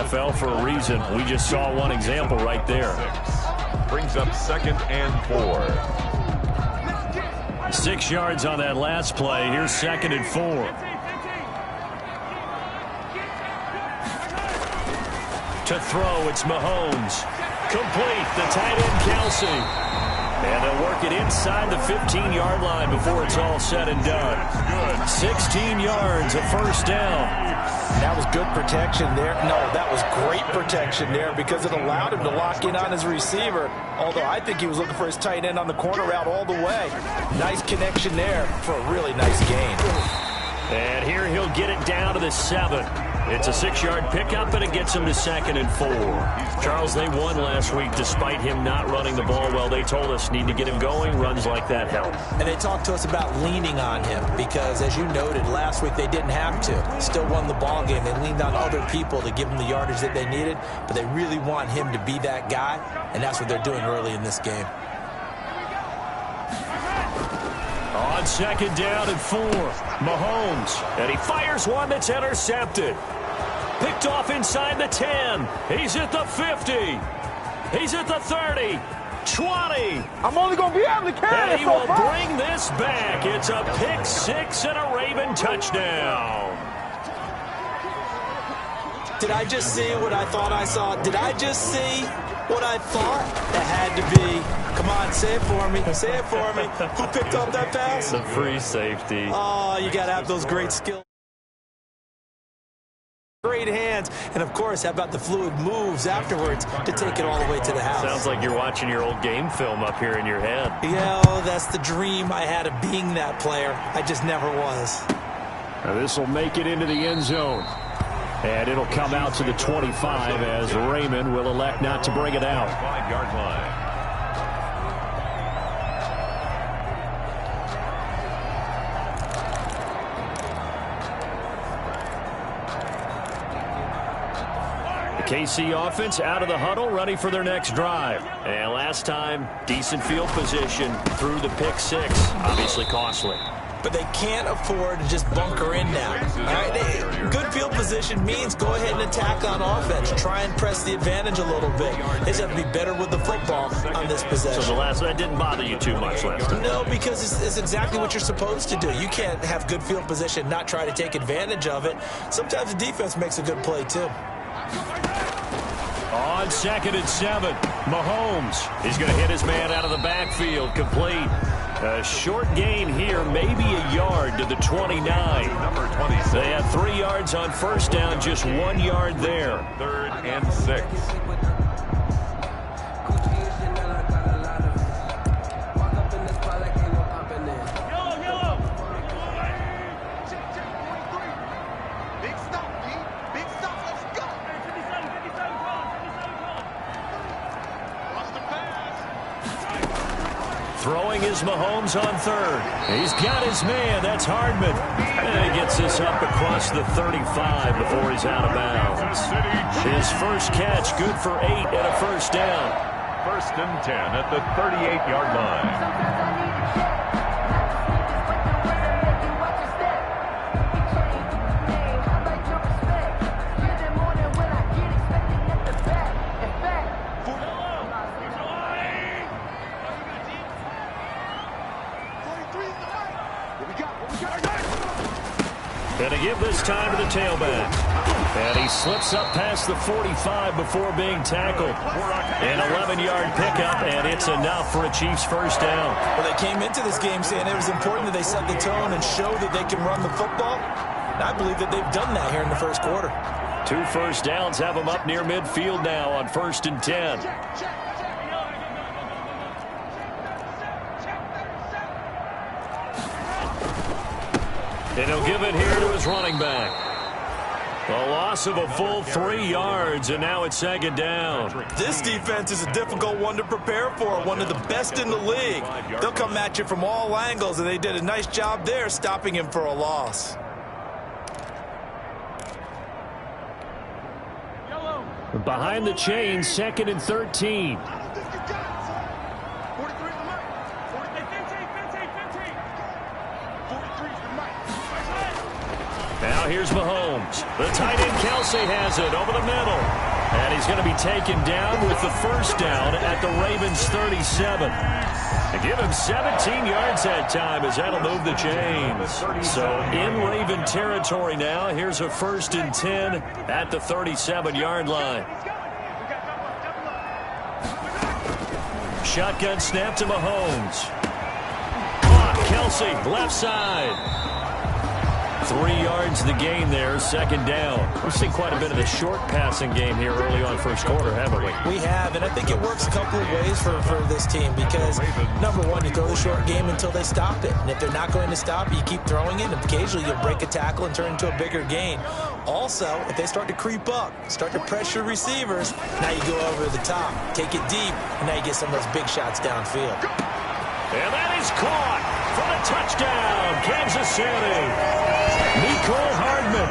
NFL for a reason. We just saw one example right there. Brings up 2nd and 4. 6 yards on that last play. Here's 2nd and 4. To throw, it's Mahomes. Complete, the tight end Kelsey. And they'll work it inside the 15-yard line before it's all said and done. 16 yards, a first down. That was good protection there. No, that was great protection there because it allowed him to lock in on his receiver. Although I think he was looking for his tight end on the corner route all the way. Nice connection there for a really nice gain. And here he'll get it down to the 7. It's a 6-yard pickup, and it gets him to 2nd and 4. Charles, they won last week despite him not running the ball well. They told us need to get him going. Runs like that help. And they talked to us about leaning on him because, as you noted, last week they didn't have to. Still won the ball game. They leaned on other people to give them the yardage that they needed, but they really want him to be that guy, and that's what they're doing early in this game. On 2nd down and 4, Mahomes, and he fires one that's intercepted. Picked off inside the 10. He's at the 50. He's at the 30. 20. I'm only going to be able to carry and he will bring this back. It's a pick 6 and a Raven touchdown. Did I just see what I thought I saw? Did I just see what I thought? That had to be. Come on, say it for me. Say it for me. Who picked up that pass? The free safety. Oh, you got to have those great skills. Great hands. And, of course, how about the fluid moves afterwards to take it all the way to the house? Sounds like you're watching your old game film up here in your head. Yeah, oh, that's the dream I had of being that player. I just never was. Now this will make it into the end zone. And it'll come out to the 25 as Raymond will elect not to bring it out. 5-yard line. KC offense out of the huddle, ready for their next drive. And last time, decent field position through the pick 6. Obviously costly. But they can't afford to just bunker in now. All right? Good field position means go ahead and attack on offense. Try and press the advantage a little bit. They just have to be better with the football on this possession. So that didn't bother you too much last time? No, because it's exactly what you're supposed to do. You can't have good field position, not try to take advantage of it. Sometimes the defense makes a good play, too. On 2nd and 7, Mahomes. He's going to hit his man out of the backfield, complete. A short gain here, maybe a yard to the 29. Number 26. They had 3 yards on first down, just 1 yard there. 3rd and 6. Throwing is Mahomes on 3rd. He's got his man. That's Hardman. And he gets this up across the 35 before he's out of bounds. His first catch, good for 8 and a first down. 1st and 10 at the 38-yard line. And to give this time to the tailback. And he slips up past the 45 before being tackled. An 11-yard pickup, and it's enough for a Chiefs first down. Well, they came into this game saying it was important that they set the tone and show that they can run the football. And I believe that they've done that here in the first quarter. 2 first downs have them up near midfield now on 1st and 10. And he'll give it here to his running back. A loss of a full 3 yards, and now it's 2nd down. This defense is a difficult one to prepare for, one of the best in the league. They'll come at you from all angles, and they did a nice job there stopping him for a loss. Behind the chains, 2nd and 13. Now here's Mahomes. The tight end Kelsey has it over the middle. he's going to be taken down with the first down at the Ravens' 37. They give him 17 yards that time as that'll move the chains. So in Raven territory now, here's a 1st and 10 at the 37-yard line. Shotgun snap to Mahomes. Caught, Kelsey, left side. 3 yards the gain there, 2nd down. We've seen quite a bit of the short passing game here early on first quarter, haven't we? We have, and I think it works a couple of ways for this team because, number one, you throw the short game until they stop it. And if they're not going to stop it, you keep throwing it, and occasionally you'll break a tackle and turn into a bigger gain. Also, if they start to creep up, start to pressure receivers, now you go over the top, take it deep, and now you get some of those big shots downfield. And that is caught for the touchdown, Kansas City. Nicole Hardman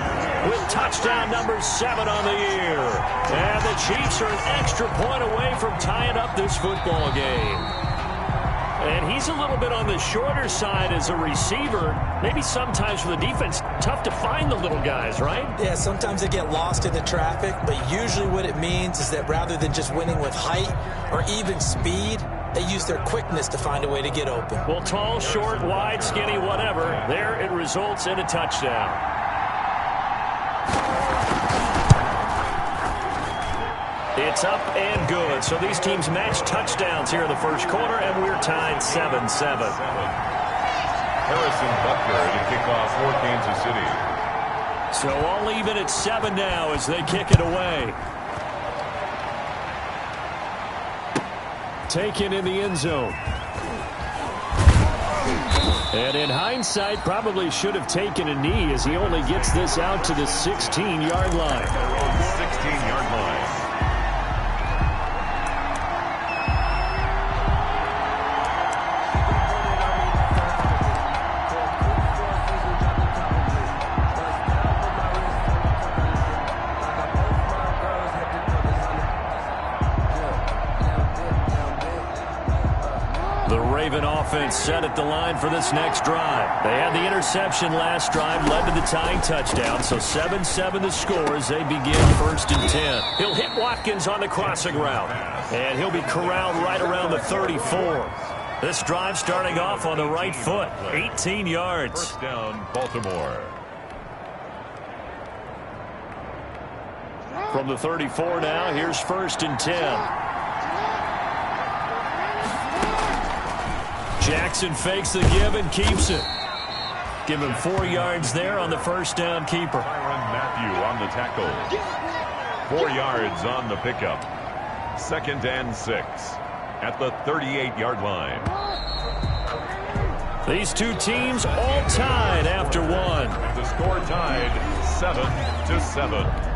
with touchdown number 7 on the year. And the Chiefs are an extra point away from tying up this football game. And he's a little bit on the shorter side as a receiver. Maybe sometimes for the defense, tough to find the little guys, right? Yeah, sometimes they get lost in the traffic, but usually what it means is that rather than just winning with height or even speed, they use their quickness to find a way to get open. Well, tall, short, wide, skinny, whatever, there it results in a touchdown. It's up and good. So these teams match touchdowns here in the first quarter, and we're tied 7-7. Harrison Butker to kick off for Kansas City. So all even at 7 now as they kick it away. Taken in the end zone. And in hindsight, probably should have taken a knee as he only gets this out to the 16-yard line. 16-yard line. Offense set at the line for this next drive. They had the interception last drive, led to the tying touchdown, so 7-7 the score as they begin 1st and 10. He'll hit Watkins on the crossing route, and he'll be corralled right around the 34. This drive starting off on the right foot, 18 yards. 1st down, Baltimore. From the 34 now, here's 1st and 10. Jackson fakes the give and keeps it. Give him 4 yards there on the 1st down keeper. Byron Matthew on the tackle. 4 yards on the pickup. 2nd and 6 at the 38-yard line. These two teams all tied after one. The score tied 7-7.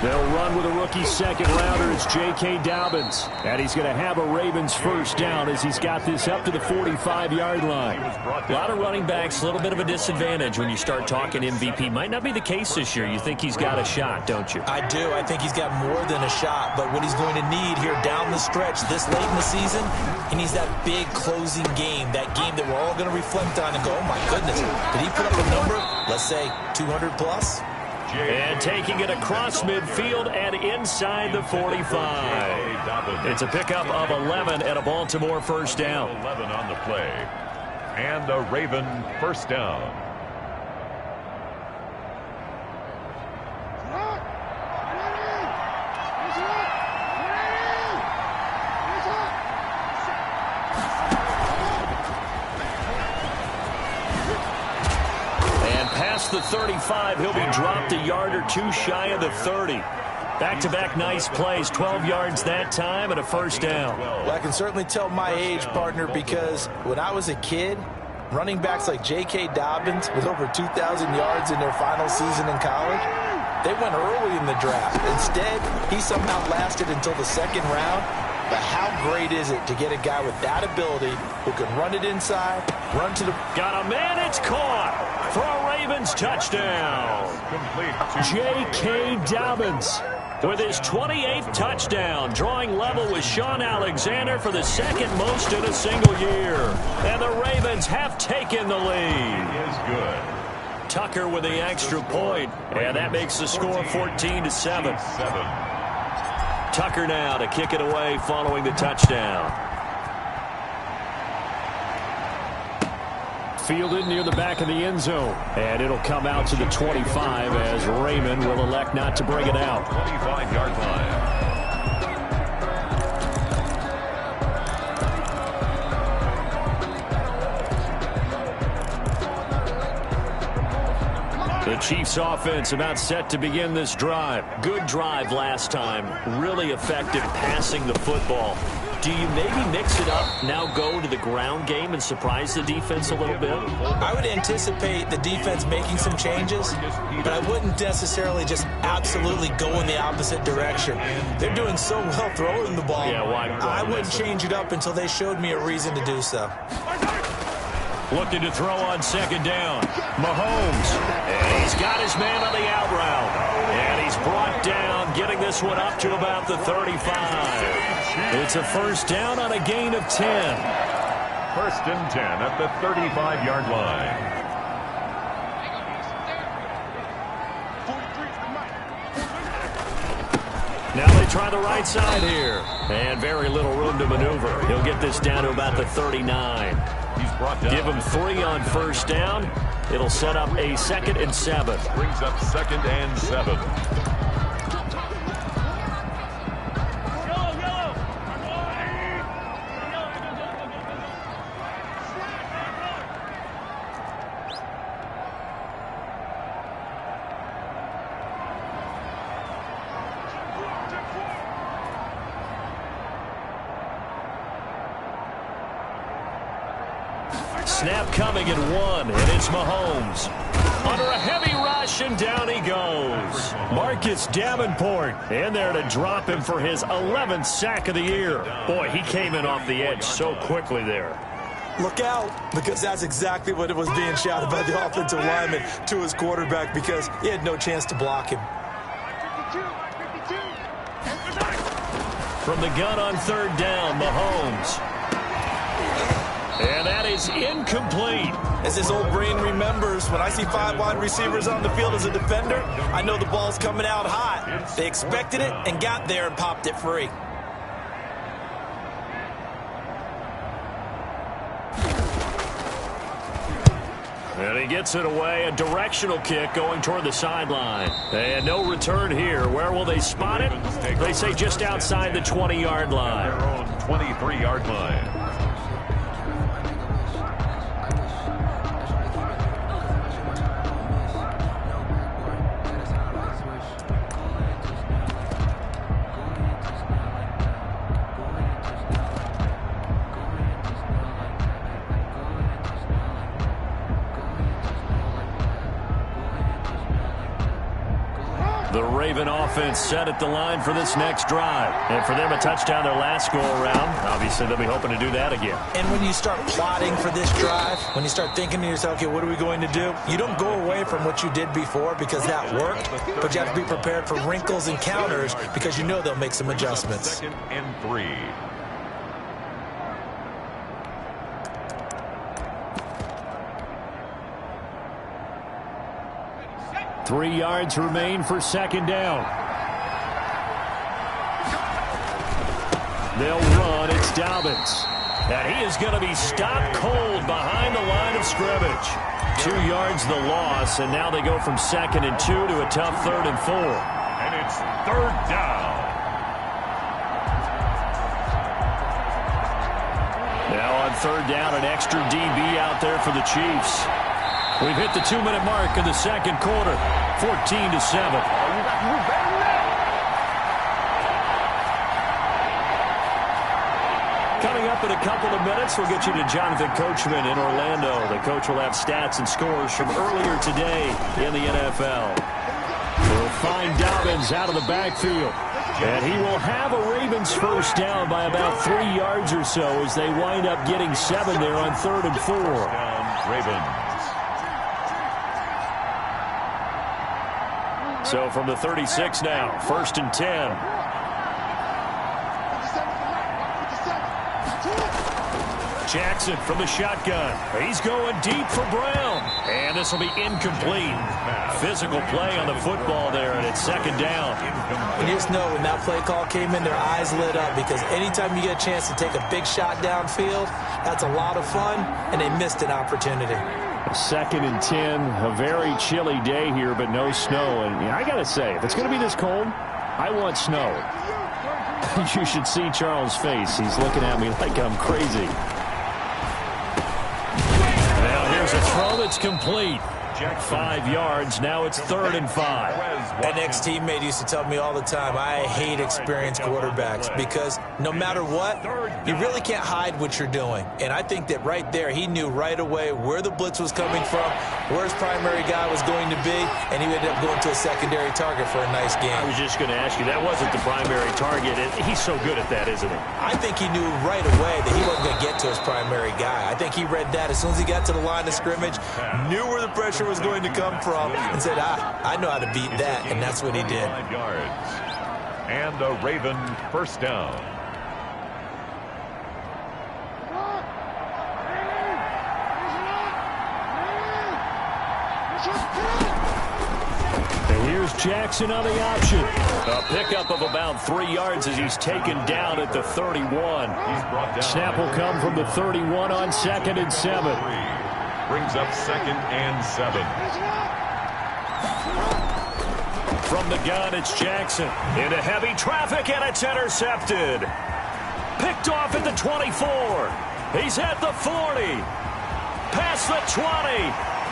They'll run with a rookie second-rounder. It's J.K. Dobbins. And he's going to have a Ravens 1st down as he's got this up to the 45-yard line. A lot of running backs, a little bit of a disadvantage when you start talking MVP. Might not be the case this year. You think he's got a shot, don't you? I do. I think he's got more than a shot. But what he's going to need here down the stretch this late in the season, he needs that big closing game, that game that we're all going to reflect on and go, oh, my goodness, did he put up a number, let's say, 200-plus? And taking it across midfield and inside the 45. It's a pickup of 11 and a Baltimore 1st down. 11 on the play. And a Raven 1st down. The 35, he'll be dropped a yard or two shy of the 30. Back-to-back nice plays, 12 yards that time and a 1st down. Well, I can certainly tell my age, partner, because when I was a kid, running backs like J.K. Dobbins with over 2,000 yards in their final season in college, they went early in the draft. Instead, he somehow lasted until the 2nd round. But how great is it to get a guy with that ability who can run it inside, run to the... Got a man, it's caught for a Ravens Ravens touchdown. Complete. J.K. Dobbins with his 28th touchdown, drawing level with Sean Alexander for the second most in a single year. And the Ravens have taken the lead. Is good. Tucker with the extra point, and that makes the score 14-7. Tucker now to kick it away following the touchdown. Fielded near the back of the end zone, and it'll come out to the 25 as Raymond will elect not to bring it out. 25-yard line. The Chiefs offense about set to begin this drive. Good drive last time. Really effective passing the football. Do you maybe mix it up, now go to the ground game and surprise the defense a little bit? I would anticipate the defense making some changes, but I wouldn't necessarily just absolutely go in the opposite direction. They're doing so well throwing the ball. Yeah, why I wouldn't change it up until they showed me a reason to do so. Looking to throw on second down. Mahomes. And he's got his man on the out route. And he's brought down, getting this one up to about the 35. It's a first down on a gain of 10. First and 10 at the 35-yard line. Now they try the right side here. And very little room to maneuver. He'll get this down to about the 39. He's brought down. Give him 3 on first down. It'll set up a 2nd and 7. Brings up 2nd and 7. Snap coming at 1, and it's Mahomes. Under a heavy rush, and down he goes. Marcus Davenport in there to drop him for his 11th sack of the year. Boy, he came in off the edge so quickly there. Look out, because that's exactly what it was being shouted by the offensive lineman to his quarterback, because he had no chance to block him. From the gun on third down, Mahomes. And that is incomplete. As his old brain remembers, when I see 5 wide receivers on the field as a defender, I know the ball's coming out hot. They expected it and got there and popped it free. And he gets it away, a directional kick going toward the sideline. And no return here. Where will they spot it? They say just outside the 20-yard line. Their own 23-yard line. The Raven offense set at the line for this next drive. And for them, a touchdown their last go-around. Obviously, they'll be hoping to do that again. And when you start plotting for this drive, when you start thinking to yourself, okay, what are we going to do? You don't go away from what you did before because that worked, but you have to be prepared for wrinkles and counters because you know they'll make some adjustments. 2nd and 3. 3 yards remain for second down. They'll run. It's Dobbins. And he is going to be stopped cold behind the line of scrimmage. 2 yards the loss, and now they go from 2nd and 2 to a tough 3rd and 4. And it's 3rd down. Now on 3rd down, an extra DB out there for the Chiefs. We've hit the 2-minute mark in the second quarter, 14-7. Coming up in a couple of minutes, we'll get you to Jonathan Coachman in Orlando. The coach will have stats and scores from earlier today in the NFL. We'll find Dobbins out of the backfield. And he will have a Ravens first down by about 3 yards or so as they wind up getting 7 there on 3rd and 4. Ravens. So from the 36 now, 1st and 10. Jackson from the shotgun. He's going deep for Brown. And this will be incomplete. Physical play on the football there, and it's 2nd down. You just know when that play call came in, their eyes lit up, because anytime you get a chance to take a big shot downfield, that's a lot of fun, and they missed an opportunity. 2nd and 10, a very chilly day here, but no snow. And I got to say, if it's going to be this cold, I want snow. You should see Charles' face. He's looking at me like I'm crazy. Now here's a throw that's complete. 5 yards. Now it's 3rd and 5. An ex-teammate used to tell me all the time, I hate experienced quarterbacks, because no matter what, you really can't hide what you're doing. And I think that right there, he knew right away where the blitz was coming from, where his primary guy was going to be, and he ended up going to a secondary target for a nice game. I was just going to ask you, that wasn't the primary target. He's so good at that, isn't he? I think he knew right away that he wasn't going to get to his primary guy. I think he read that as soon as he got to the line of scrimmage, knew where the pressure was going to come from, and said, I know how to beat that, and that's what he did. 5 yards. And a Raven 1st down. And here's Jackson on the option. A pickup of about 3 yards as he's taken down at the 31. Snap will come from the 31 on 2nd and 7. Brings up 2nd and 7. From the gun, it's Jackson. Into heavy traffic, and it's intercepted. Picked off at the 24. He's at the 40. Past the 20.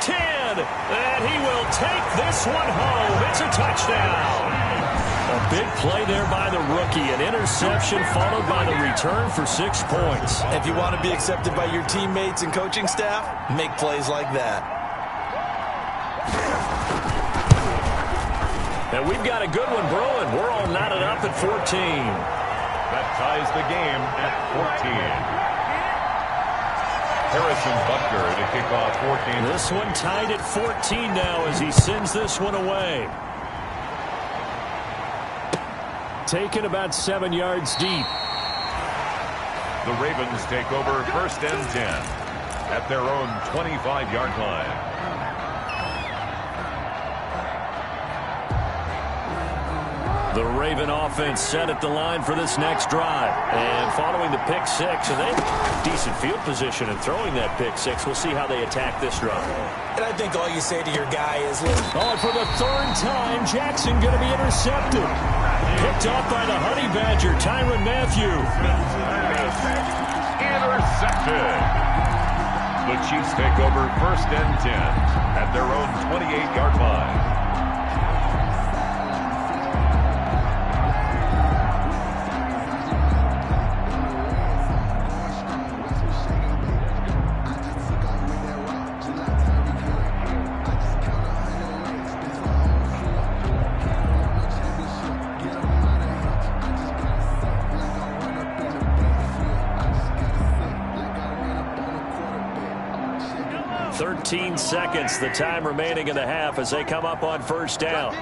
10. And he will take this one home. It's a touchdown. A big play there by the rookie. An interception followed by the return for 6 points. If you want to be accepted by your teammates and coaching staff, make plays like that. And we've got a good one brewing. We're all knotted up at 14. That ties the game at 14. Harrison Butker to kick off 14. This one tied at 14 now as he sends this one away. Taken about 7 yards deep. The Ravens take over 1st and 10 at their own 25-yard line. The Raven offense set at the line for this next drive. And following the pick 6, and they have decent field position in throwing that pick 6. We'll see how they attack this drive. And I think all you say to your guy is, listen. Oh, for the 3rd time, Jackson going to be intercepted. Picked off by the Honey Badger, Tyrann Mathieu. Intercepted. The Chiefs take over 1st and 10 at their own 28-yard line. Seconds, the time remaining in the half as they come up on 1st down.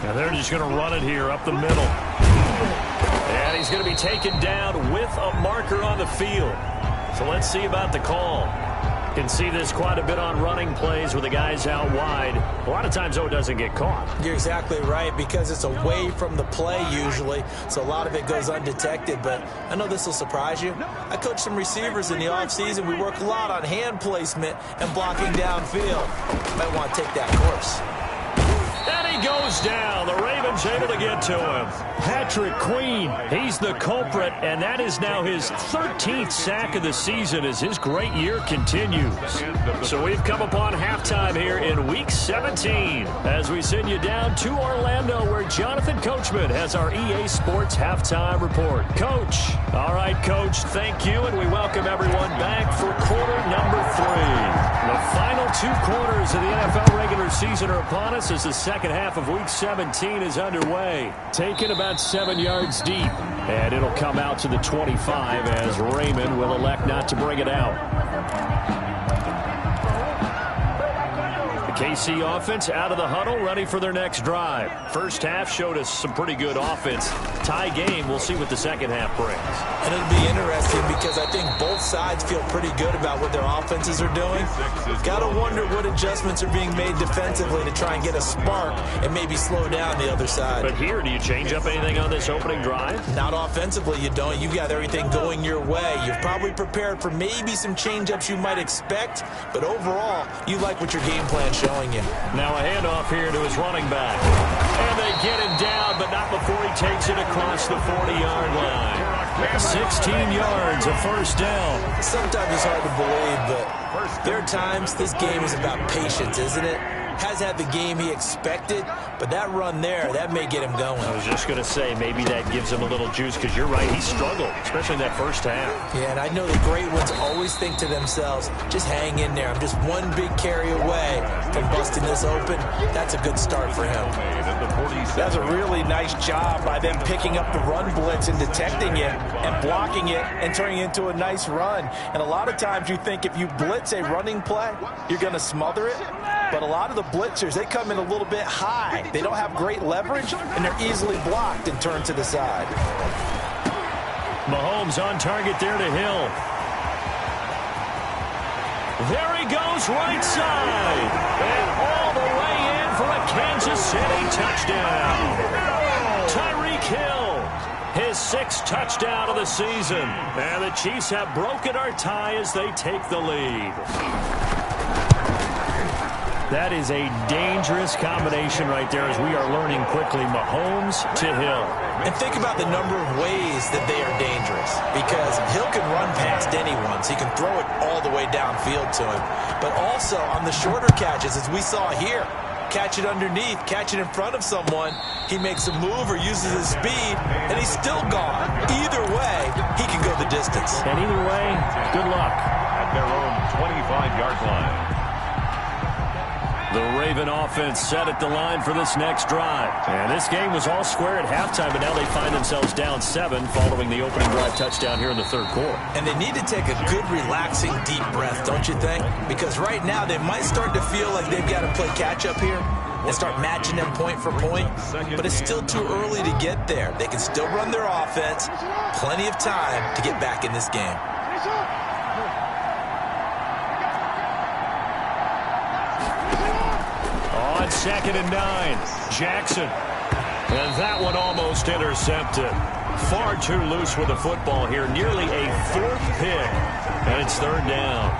Now they're just going to run it here up the middle. And he's going to be taken down with a marker on the field. So let's see about the call. You can see this quite a bit on running plays with the guys out wide. A lot of times, though, it doesn't get caught. You're exactly right, because it's away from the play usually, so a lot of it goes undetected. But I know this will surprise you. I coach some receivers in the offseason. We work a lot on hand placement and blocking downfield. Might want to take that course. And he goes down. The Ravens able to get to him. Patrick Queen, he's the culprit, and that is now his 13th sack of the season as his great year continues. So we've come upon halftime here in Week 17 as we send you down to Orlando where Jonathan Coachman has our EA Sports Halftime Report. Coach. All right, Coach, thank you, and we welcome everyone back for quarter number 3. The final 2 quarters of the NFL regular season are upon us as the second half of Week 17 is underway. Taken about 7 yards deep, and it'll come out to the 25 as Raymond will elect not to bring it out. KC offense out of the huddle, ready for their next drive. First half showed us some pretty good offense. Tie game, we'll see what the second half brings. And it'll be interesting because I think both sides feel pretty good about what their offenses are doing. Got to wonder what adjustments are being made defensively to try and get a spark and maybe slow down the other side. But here, do you change up anything on this opening drive? Not offensively, you don't. You've got everything going your way. You've probably prepared for maybe some change-ups you might expect, but overall, you like what your game plan's showing you. Now a handoff here to his running back. And they get him down, but not before he takes it across the 40-yard line. 16 yards, a first down. Sometimes it's hard to believe, but there are times this game is about patience, isn't it? Has had the game he expected, but that run there, that may get him going. I was just going to say, maybe that gives him a little juice, because you're right, he struggled, especially in that first half. Yeah, and I know the great ones always think to themselves, just hang in there. I'm just one big carry away from busting this open. That's a good start for him. That's a really nice job by them picking up the run blitz and detecting it and blocking it and turning it into a nice run. And a lot of times you think if you blitz a running play, you're going to smother it. But a lot of the blitzers, they come in a little bit high. They don't have great leverage, and they're easily blocked and turned to the side. Mahomes on target there to Hill. There he goes, right side. And all the way in for a Kansas City touchdown. Tyreek Hill, his 6th touchdown of the season. And the Chiefs have broken our tie as they take the lead. That is a dangerous combination right there as we are learning quickly. Mahomes to Hill. And think about the number of ways that they are dangerous, because Hill can run past anyone, so he can throw it all the way downfield to him. But also on the shorter catches, as we saw here, catch it underneath, catch it in front of someone, he makes a move or uses his speed, and he's still gone. Either way, he can go the distance. And either way, good luck. At their own 25-yard line. The Raven offense set at the line for this next drive. And this game was all square at halftime, but now they find themselves down 7 following the opening drive touchdown here in the third quarter. And they need to take a good, relaxing, deep breath, don't you think? Because right now they might start to feel like they've got to play catch-up here and start matching them point for point. But it's still too early to get there. They can still run their offense. Plenty of time to get back in this game. On 2nd and 9, Jackson. And that one almost intercepted. Far too loose with the football here. Nearly a 4th pick. And it's 3rd down.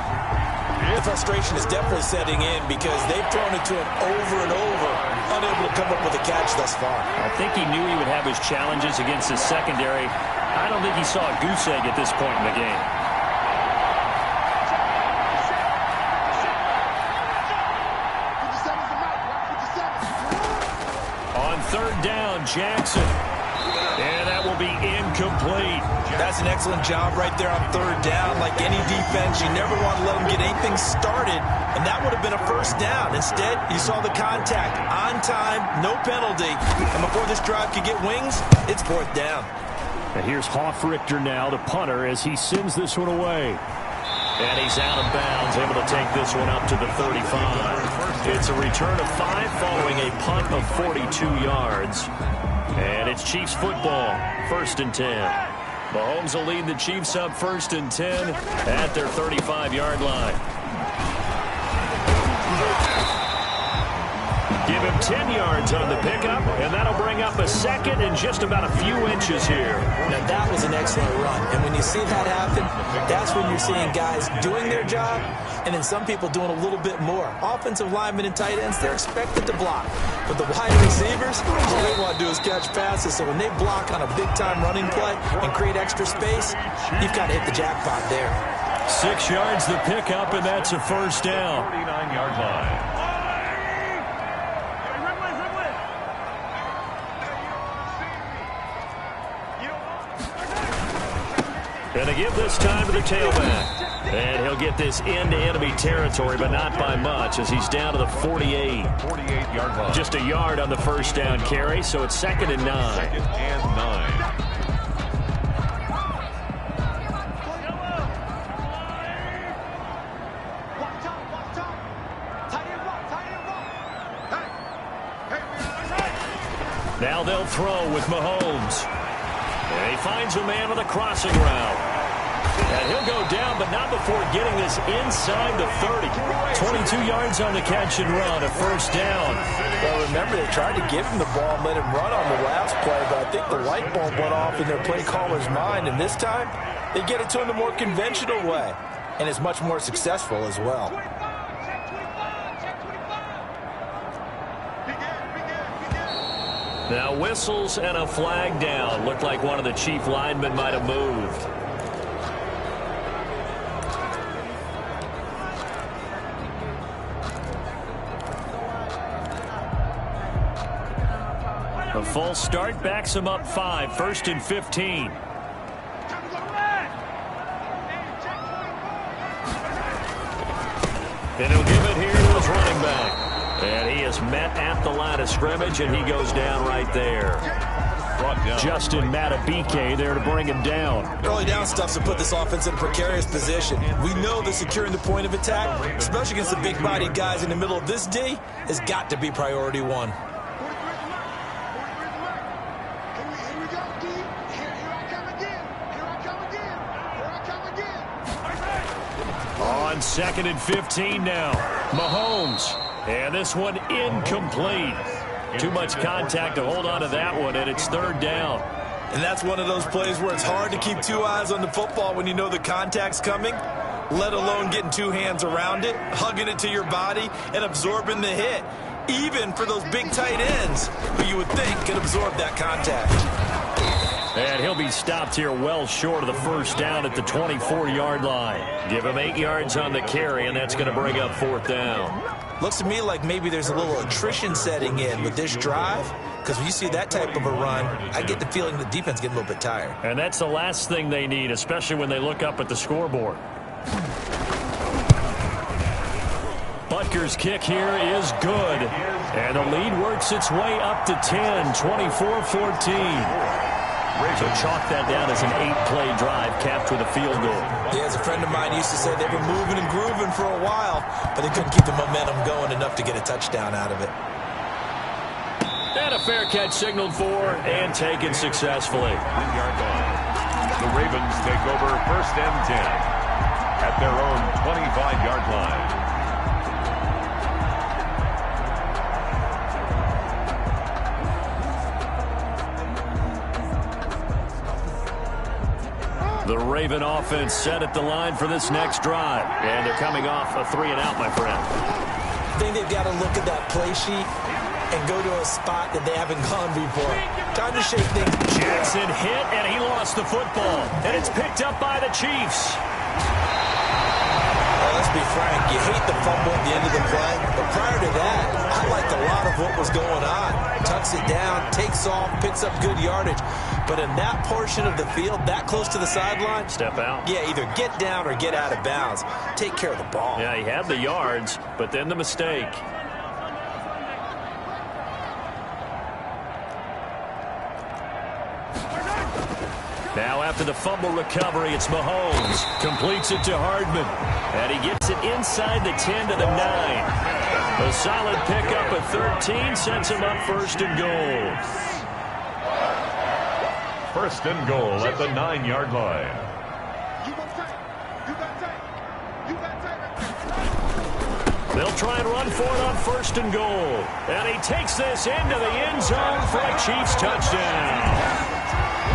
The frustration is definitely setting in because they've thrown it to him over and over, unable to come up with a catch thus far. I think he knew he would have his challenges against his secondary. I don't think he saw a goose egg at this point in the game. On 3rd down, Jackson. And that will be incomplete. That's an excellent job right there on 3rd down. Like any defense, you never want to let them get anything started, and that would have been a 1st down. Instead, you saw the contact on time, no penalty, and before this drive could get wings, it's 4th down. And here's Hoffrichter now, the punter, as he sends this one away. And he's out of bounds, able to take this one up to the 35. It's a return of 5 following a punt of 42 yards. And it's Chiefs football, 1st and 10. Mahomes will lead the Chiefs up 1st and 10 at their 35-yard line. Give him 10 yards on the pickup, and that'll bring up a 2nd and just about a few inches here. Now, that was an excellent run. And when you see that happen, that's when you're seeing guys doing their job, and then some people doing a little bit more. Offensive linemen and tight ends, they're expected to block. But the wide receivers, all they want to do is catch passes. So when they block on a big-time running play and create extra space, you've got to hit the jackpot there. 6 yards the pickup, and that's a 1st down. 49-yard line. And to give this time to the tailback. And he'll get this into enemy territory, but not by much, as he's down to the 48. 48-yard line. Just a yard on the 1st down carry, so it's 2nd and 9. 2nd and 9. Now they'll throw with Mahomes. And he finds a man on the crossing route. And he'll go down, but not before getting this inside the 30. 22 yards on the catch and run, a first down. Well, remember, they tried to give him the ball and let him run on the last play, but I think the light bulb went off in their play caller's mind, and this time they get it to him the more conventional way, and it's much more successful as well. Now whistles and a flag down. Looked like one of the chief linemen might have moved. A full start backs him up 5, 1st and 15. And he'll give it here to his running back. And he is met at the line of scrimmage, and he goes down right there. Justin Matabike there to bring him down. Early down stuff's to put this offense in a precarious position. We know that securing the point of attack, especially against the big-bodied guys in the middle of this D, has got to be priority one. On 2nd and 15 now. Mahomes. And this one incomplete. Too much contact to hold on to that one, and it's 3rd down. And that's one of those plays where it's hard to keep 2 eyes on the football when you know the contact's coming, let alone getting 2 hands around it, hugging it to your body, and absorbing the hit, even for those big tight ends who you would think could absorb that contact. And he'll be stopped here well short of the first down at the 24-yard line. Give him 8 yards on the carry, and that's going to bring up 4th down. Looks to me like maybe there's a little attrition setting in with this drive, because when you see that type of a run, I get the feeling the defense getting a little bit tired. And that's the last thing they need, especially when they look up at the scoreboard. Butker's kick here is good. And the lead works its way up to 10, 24-14. So chalk that down as an 8-play drive capped with a field goal. Yeah, as a friend of mine used to say, they've been moving and grooving for a while, but they couldn't keep the momentum going enough to get a touchdown out of it. And a fair catch signaled for and taken successfully. 1-yard line. The Ravens take over 1st and 10 at their own 25-yard line. The Raven offense set at the line for this next drive. And they're coming off a 3-and-out, my friend. I think they've got to look at that play sheet and go to a spot that they haven't gone before. Time to shake things. Jackson hit, and he lost the football. And it's picked up by the Chiefs. Well, let's be frank. You hate the fumble at the end of the play. But prior to that, I liked a lot of what was going on. Tucks it down, takes off, picks up good yardage. But in that portion of the field, that close to the sideline, step out. Yeah, either get down or get out of bounds. Take care of the ball. Yeah, he had the yards, but then the mistake. Now after the fumble recovery, it's Mahomes. Completes it to Hardman. And he gets it inside the 10 to the 9. A solid pickup at 13 sets him up 1st and goal. 1st and goal at the 9-yard line. They'll try and run for it on 1st and goal. And he takes this into the end zone for a Chiefs touchdown.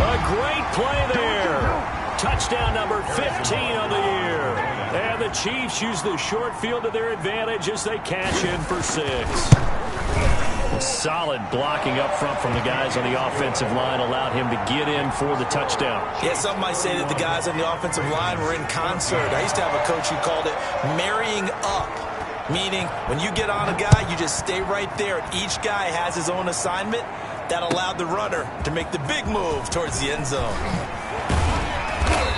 A great play there. Touchdown number 15 on the year. And the Chiefs use the short field to their advantage as they cash in for 6. Solid blocking up front from the guys on the offensive line allowed him to get in for the touchdown. Yeah, some might say that the guys on the offensive line were in concert. I used to have a coach who called it marrying up, meaning when you get on a guy, you just stay right there. Each guy has his own assignment. That allowed the runner to make the big move towards the end zone.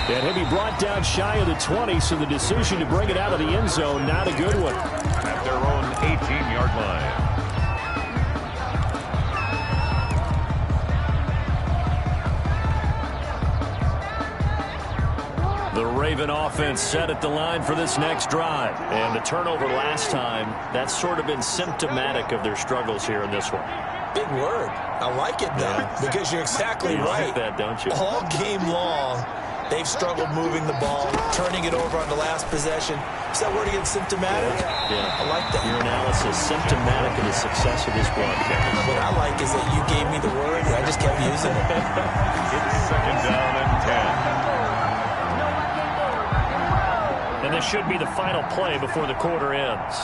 And he'll be brought down shy of the 20, so the decision to bring it out of the end zone, not a good one. At their own 18-yard line. The Raven offense set at the line for this next drive. And the turnover last time, that's sort of been symptomatic of their struggles here in this one. Big word. I like it, though, because you're exactly right. Like that, don't you? All game long, they've struggled moving the ball, turning it over on the last possession. Is that word again, symptomatic? Yeah. I like that. Your analysis, symptomatic of the success of this broadcast. What I like is that you gave me the word, and I just kept using it. It's second down and 10. And this should be the final play before the quarter ends.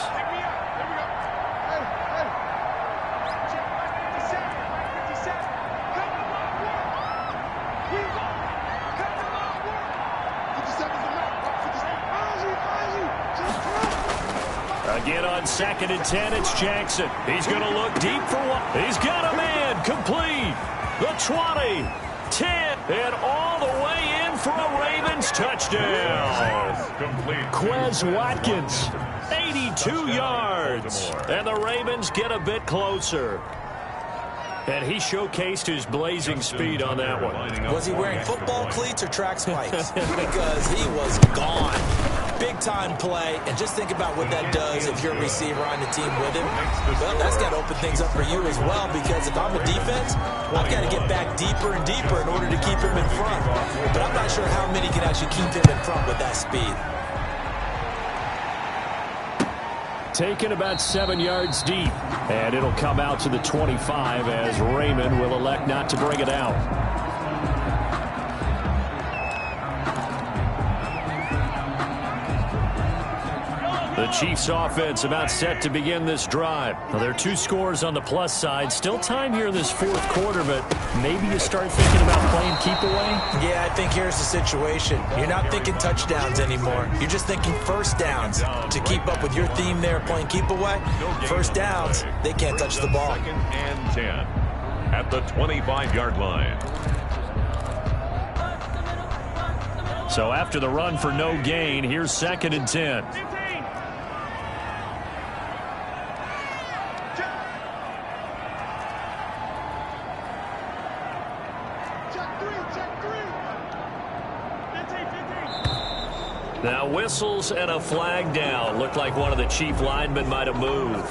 Again on second and 10, it's Jackson. He's going to look deep for one. He's got a man complete. The 20, 10, and all the way in for a Ravens touchdown. Quez Watkins, 82 yards. And the Ravens get a bit closer. And he showcased his blazing speed on that one. Was he wearing football cleats or track spikes? Because he was gone. Big-time play, and just think about what that does if you're a receiver on the team with him. Well, that's got to open things up for you as well, because if I'm a defense, I've got to get back deeper and deeper in order to keep him in front. But I'm not sure how many can actually keep him in front with that speed. Taken about 7 yards deep, and it'll come out to the 25 as Raymond will elect not to bring it out. The Chiefs offense about set to begin this drive. Now, there are 2 scores on the plus side. Still time here in this fourth quarter, but maybe you start thinking about playing keep away? Yeah, I think here's the situation. You're not thinking touchdowns anymore. You're just thinking first downs. To keep up with your theme there, playing keep away, first downs, they can't touch the ball. Second and 10 at the 25-yard line. So after the run for no gain, here's second and 10. Now whistles and a flag down. Looked like one of the Chief linemen might have moved.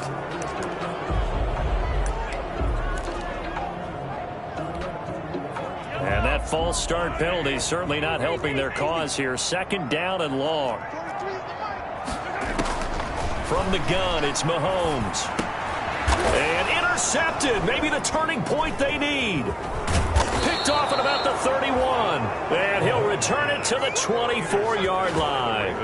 And that false start penalty certainly not helping their cause here. Second down and long. From the gun, it's Mahomes. And intercepted. Maybe the turning point they need. Picked off at about the 31. And he'll return it to the 24-yard line.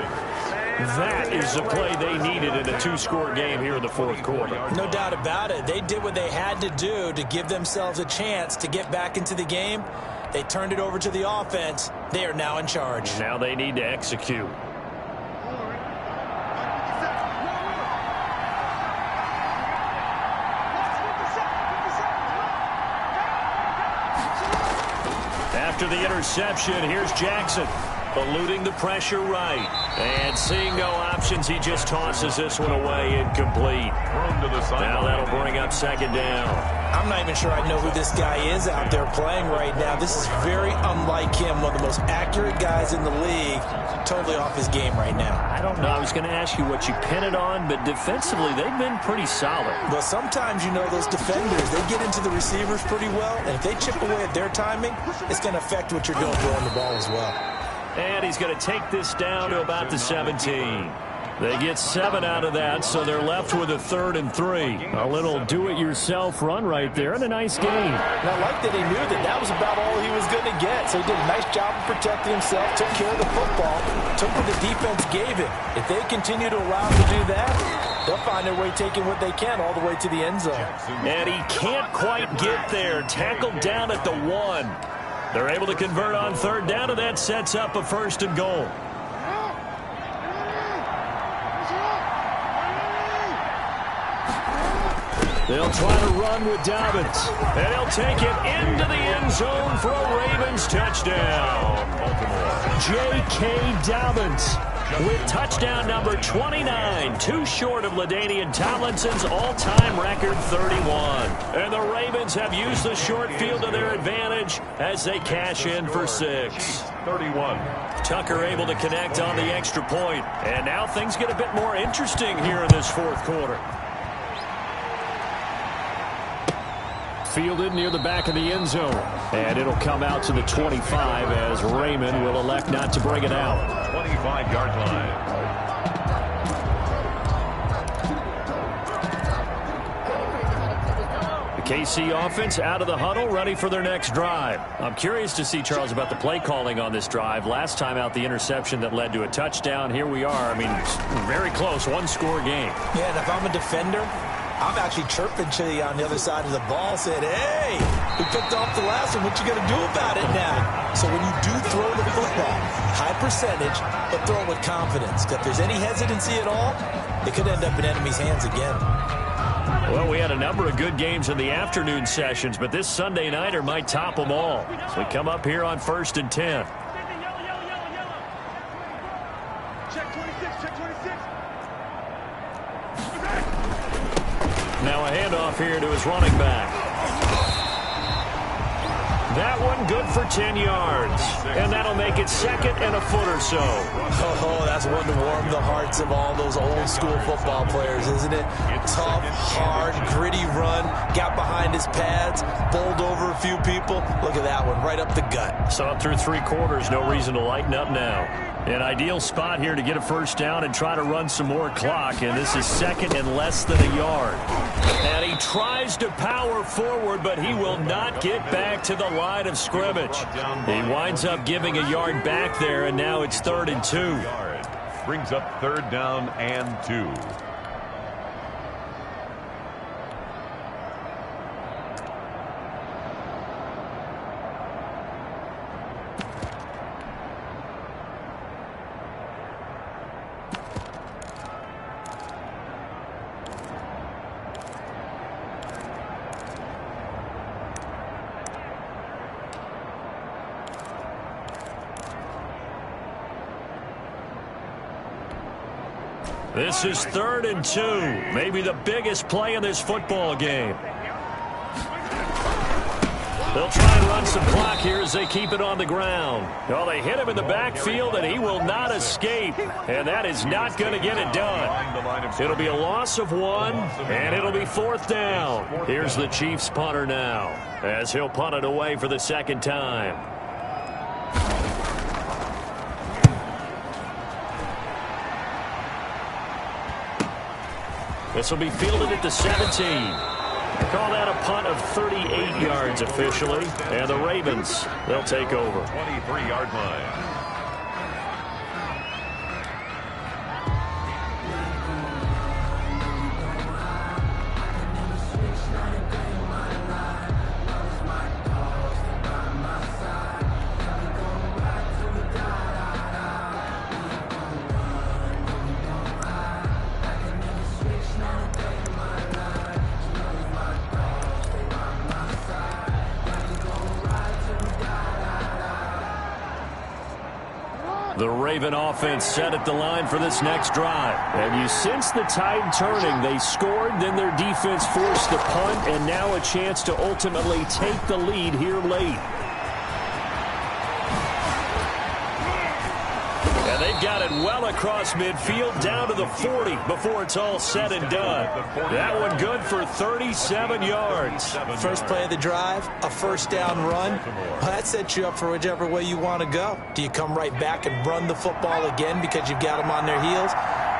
That is the play they needed in a 2-score game here in the fourth quarter. No doubt about it. They did what they had to do to give themselves a chance to get back into the game. They turned it over to the offense. They are now in charge. Now they need to execute. After the interception, here's Jackson, eluding the pressure right. And seeing no options, he just tosses this one away, incomplete. Now that'll bring up second down. I'm not even sure I know who this guy is out there playing right now. This is very unlike him, one of the most accurate guys in the league. Totally off his game right now. I don't know. I was going to ask you what you pin it on, but defensively, they've been pretty solid. Well, sometimes, you know, those defenders, they get into the receivers pretty well, and if they chip away at their timing, it's going to affect what you're doing throwing the ball as well. And he's going to take this down to about the 17. They get 7 out of that, so they're left with a 3rd and 3. A little do-it-yourself run right there, and a nice game. And I like that he knew that that was about all he was going to get. So he did a nice job of protecting himself, took care of the football, took what the defense gave him. If they continue to allow him to do that, they'll find their way taking what they can all the way to the end zone. And he can't quite get there. Tackled down at the 1. They're able to convert on 3rd down, and that sets up a 1st and goal. They'll try to run with Dobbins, and he'll take it into the end zone for a Ravens touchdown. J.K. Dobbins with touchdown number 29, too short of LaDainian Tomlinson's all-time record 31. And the Ravens have used the short field to their advantage as they cash in for 6. 31. Tucker able to connect on the extra point. And now things get a bit more interesting here in this fourth quarter. fielded near the back of the end zone. And it'll come out to the 25 as Raymond will elect not to bring it out. 25-yard line. KC offense out of the huddle, ready for their next drive. I'm curious to see, Charles, about the play calling on this drive. Last time out, the interception that led to a touchdown. Here we are. I mean, very close, one-score game. Yeah, and if I'm a defender, I'm actually chirping to you on the other side of the ball, saying, hey, we picked off the last one. What you going to do about it now? So when you do throw the football, high percentage, but throw it with confidence. If there's any hesitancy at all, it could end up in enemy's hands again. Well, we had a number of good games in the afternoon sessions, but this Sunday nighter might top them all. So we come up here on 1st and 10. Check 26, check 26. Now a handoff here to his running back. That one good for 10 yards. And that'll make it 2nd and a foot or so. Oh, that's one to warm the hearts of all those old school football players, isn't it? Tough, hard, gritty run. Got behind his pads, bowled over a few people. Look at that one, right up the gut. So up through 3 quarters, no reason to lighten up now. An ideal spot here to get a first down and try to run some more clock. And this is 2nd and less than a yard. And he tries to power forward, but he will not get back to the line of scrimmage. He winds up giving a yard back there, and now it's 3rd and 2. Brings up 3rd down and 2. This is 3rd and 2. Maybe the biggest play in this football game. They'll try and run some clock here as they keep it on the ground. Well, they hit him in the backfield, and he will not escape. And that is not going to get it done. It'll be a loss of 1, and it'll be 4th down. Here's the Chiefs punter now, as he'll punt it away for the 2nd time. This will be fielded at the 17. Call that a punt of 38 yards officially. And the Ravens, they'll take over. 23-yard line. The Raven offense set at the line for this next drive. And you sense the tide turning. They scored, then their defense forced the punt, and now a chance to ultimately take the lead here late. And they've got it well across midfield down to the 40 before it's all said and done. That one good for 37 yards. First play of the drive, a first down run. Well, that sets you up for whichever way you want to go. Do you come right back and run the football again because you've got them on their heels?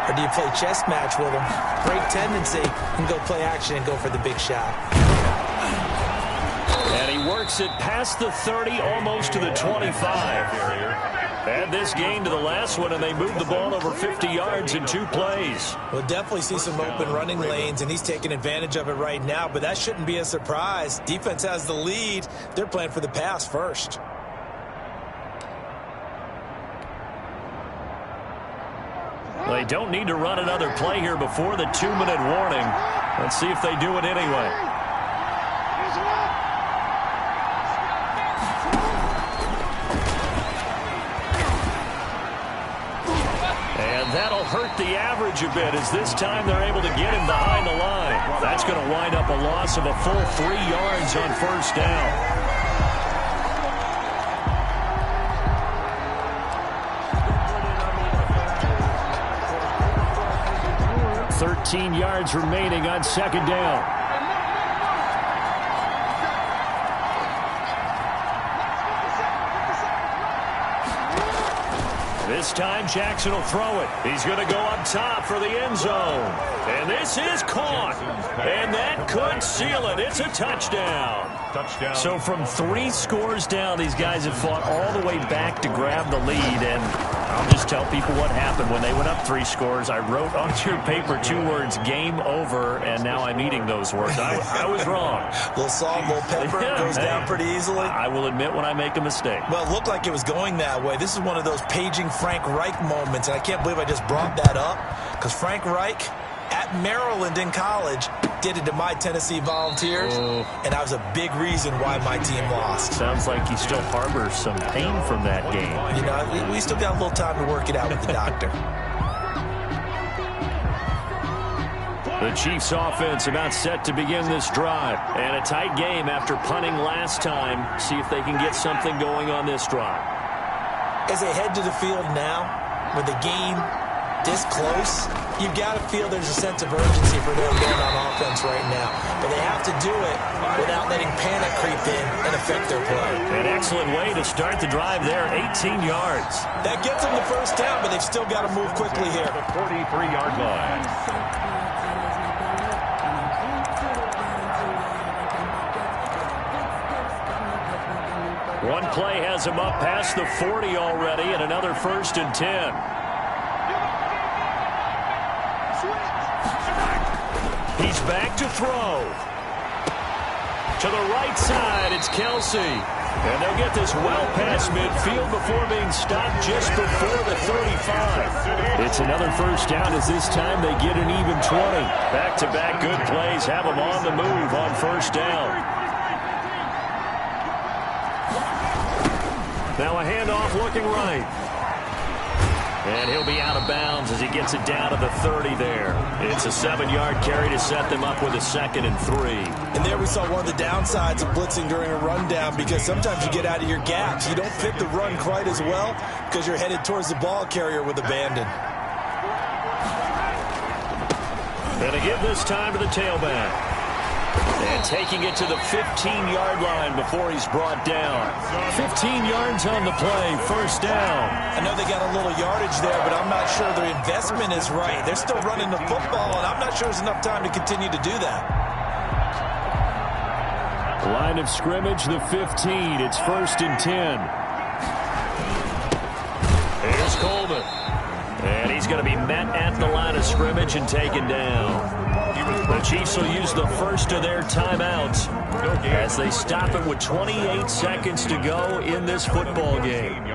Or do you play chess match with them, break tendency, and go play action and go for the big shot? And he works it past the 30, almost to the 25. Add this game to the last one, and they moved the ball over 50 yards in 2 plays. We'll definitely see some open running lanes, and he's taking advantage of it right now, but that shouldn't be a surprise. Defense has the lead. They're playing for the pass first. They don't need to run another play here before the 2-minute warning. Let's see if they do it anyway. That'll hurt the average a bit as this time they're able to get him behind the line. That's going to wind up a loss of a full 3 yards on first down. 13 yards remaining on 2nd down. This time Jackson will throw it. He's going to go up top for the end zone. And this is caught. And that could seal it. It's a touchdown. So from 3 scores down, these guys have fought all the way back to grab the lead. And I'll just tell people what happened when they went up 3 scores. I wrote onto your paper 2 words, game over, and now I'm eating those words. I was wrong. Little salt, little pepper, goes down pretty easily. I will admit when I make a mistake. Well, it looked like it was going that way. This is one of those paging Frank Reich moments, and I can't believe I just brought that up, because Frank Reich at Maryland in college did it to my Tennessee Volunteers, and that was a big reason why my team lost. Sounds like he still harbors some pain from that game. You know, we still got a little time to work it out with the doctor. The Chiefs offense about set to begin this drive. And a tight game after punting last time. See if they can get something going on this drive. As they head to the field now, with the game this close, you've got to feel there's a sense of urgency for them going on offense right now. But they have to do it without letting panic creep in and affect their play. An excellent way to start the drive there, 18 yards. That gets them the first down, but they've still got to move quickly here. The 43-yard line. One play has him up past the 40 already, and another 1st and 10. He's back to throw. To the right side, it's Kelsey. And they'll get this well past midfield before being stopped just before the 35. It's another first down as this time they get an even 20. Back-to-back good plays have them on the move on first down. Now a handoff looking right. And he'll be out of bounds as he gets it down to the 30 there. It's a 7-yard carry to set them up with a 2nd and 3. And there we saw one of the downsides of blitzing during a rundown, because sometimes you get out of your gaps. You don't fit the run quite as well because you're headed towards the ball carrier with abandon. And a give this time to the tailback. And taking it to the 15-yard line before he's brought down. 15 yards on the play, first down. I know they got a little yardage there, but I'm not sure their investment is right. They're still running the football, and I'm not sure there's enough time to continue to do that. Line of scrimmage, the 15. It's 1st and 10. Here's Coleman. And he's going to be met at the line of scrimmage and taken down. The Chiefs will use the first of their timeouts as they stop it with 28 seconds to go in this football game.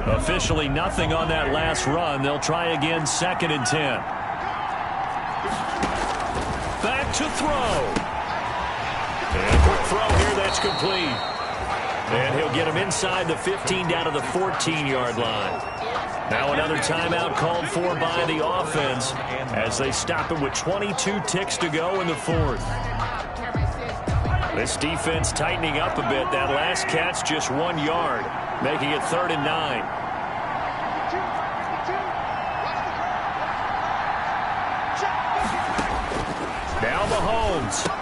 Officially nothing on that last run. They'll try again, 2nd and 10. Back to throw. And a quick throw here, that's complete. And he'll get him inside the 15 down to the 14-yard line. Now another timeout called for by the offense as they stop it with 22 ticks to go in the 4th. This defense tightening up a bit. That last catch just 1 yard, making it 3rd and 9. Now Mahomes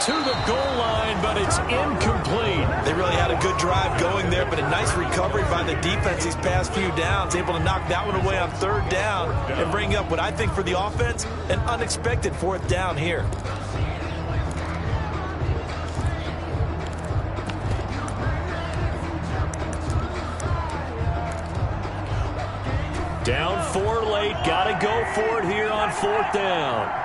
to the goal line, but it's incomplete. They really had a good drive going there, but a nice recovery by the defense these past few downs, able to knock that one away on 3rd down and bring up what I think for the offense, an unexpected 4th down here. Down 4 late, got to go for it here on 4th down.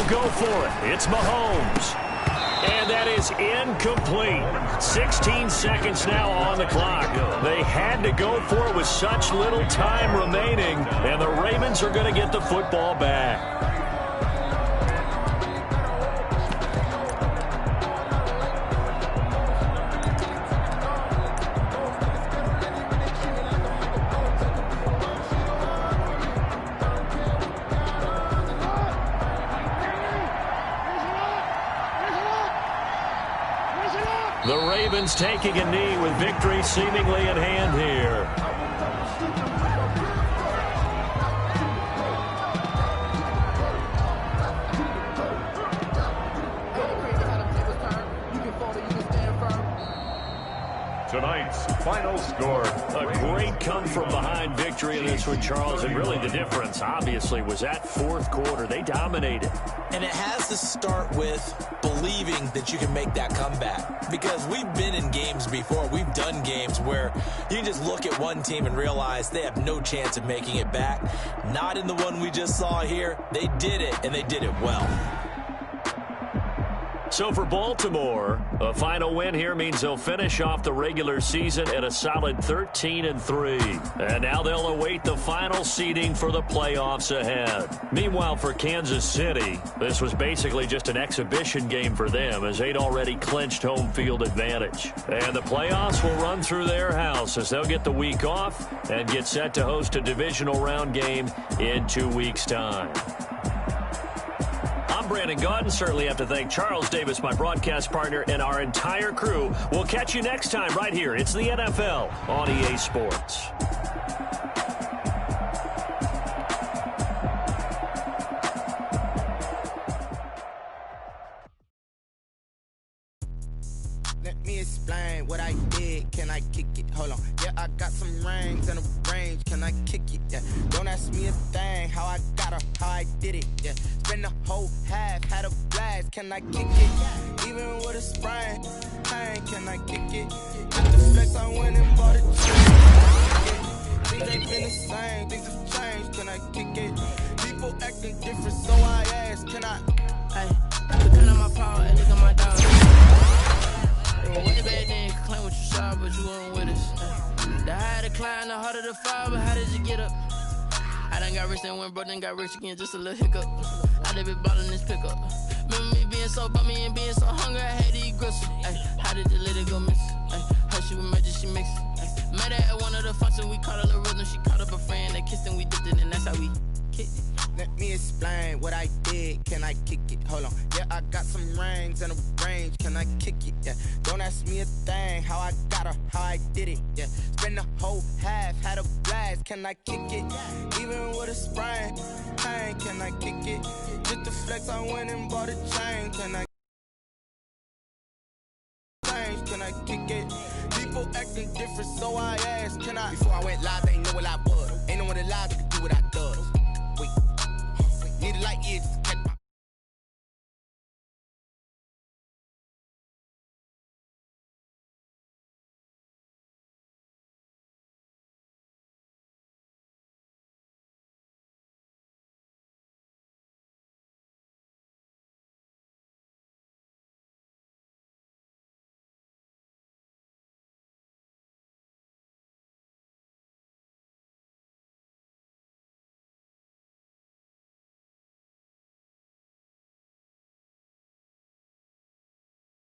Go for it. It's Mahomes. And that is incomplete. 16 seconds now on the clock. They had to go for it with such little time remaining, and the Ravens are going to get the football back. The Ravens taking a knee with victory seemingly at hand here. tonight's final score. A great come-from-behind victory in this one, Charles, and really the difference, obviously, was that fourth quarter. They dominated. And it has to start with believing that you can make that comeback. Because we've been in games before. We've done games where you can just look at one team and realize they have no chance of making it back. Not in the one we just saw here. They did it, and they did it well. So for Baltimore, a final win here means they'll finish off the regular season at a solid 13-3. And now they'll await the final seeding for the playoffs ahead. Meanwhile, for Kansas City, this was basically just an exhibition game for them as they'd already clinched home field advantage. And the playoffs will run through their house as they'll get the week off and get set to host a divisional round game in 2 weeks' time. I'm Brandon Gaudin. Certainly have to thank Charles Davis, my broadcast partner, and our entire crew. We'll catch you next time right here. It's the NFL on EA Sports. Let me explain what I did. Can I kick it? Hold on. Yeah, I got some rings and a range. Can I kick it? Yeah. Don't ask me a thing. How I got her, how I did it. Yeah. Spend the whole half, had a blast. Can I kick it? Even with a sprain, pain. Can I kick it? With the flex, I went and bought a chain. Things ain't been the same. Things have changed. Can I kick it? People acting different, so I ask. Can I? Hey, look at my power and look at my dog. Way back then, you could claim what you saw, but you weren't with us. The higher the climb, the harder the fall, but how did you get up? I done got rich and went broke, then got rich again, just a little hiccup. I done been ballin' this pickup. Remember me being so bummy and being so hungry, I had to eat gristle. How did you let it go miss? How she was magic, she mixed. Met her at one of the functions, we caught a little rhythm, she caught up a friend, they kissed and we dipped it, and that's how we kicked it. Let me explain what I did. Can I kick it? Hold on. Yeah, I got some rings and a range. Can I kick it? Yeah. Don't ask me a thing. How I got her, how I did it. Yeah. Spend the whole half, had a blast. Can I kick it? Even with a sprain, pain. Can I kick it? Just the flex, I went and bought a chain. Can I? Can I kick it? People acting different, so I asked. Can I? Before I went live, they ain't know what I was. Ain't no one alive that could do what I does. Wait. Need a light year just